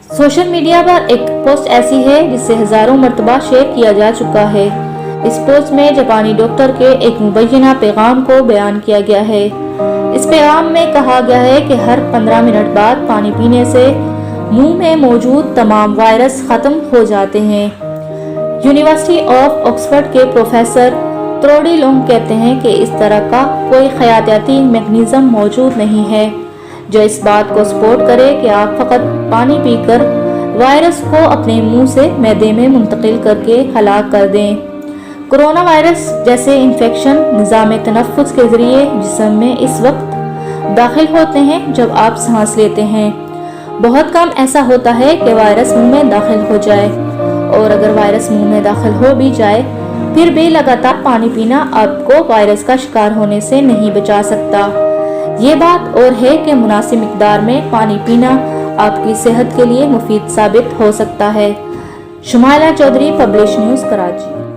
Social media पर एक post ऐसी है जिसे हजारों मरतबा शेयर किया जा चुका है। इस पोस्ट में जापानी डॉक्टर के एक मुबैना पैगाम को बयान किया गया है। इस पैगाम में कहा गया है कि हर 15 मिनट बाद पानी पीने से मुंह में मौजूद तमाम वायरस खत्म हो जाते हैं। यूनिवर्सिटी ऑफ ऑक्सफोर्ड के प्रोफेसर त्रोडी लोंग कहते हैं कि इस तरह का कोई हयातियाती मैकेनिज्म मौजूद नहीं है जो इस बात को सपोर्ट करे कि आप फकत पानी पीकर वायरस को अपने मुंह से मैदे में मुंतकिल करके हलाक कर दें। कोरोना वायरस जैसे इन्फेक्शन निज़ाम तनफ़ुस के ज़रिए जिस्म में इस वक्त दाखिल होते हैं जब आप सांस लेते हैं। बहुत कम ऐसा होता है कि वायरस मुंह में दाखिल हो जाए, और अगर वायरस मुंह में दाखिल हो भी जाए फिर भी लगातार पानी पीना आपको वायरस का शिकार होने से नहीं बचा सकता। ये बात और है कि मुनासिब मिकदार में पानी पीना आपकी सेहत के लिए मुफीद साबित हो सकता है। Shumaila Chaudhry, publish news, Karachi.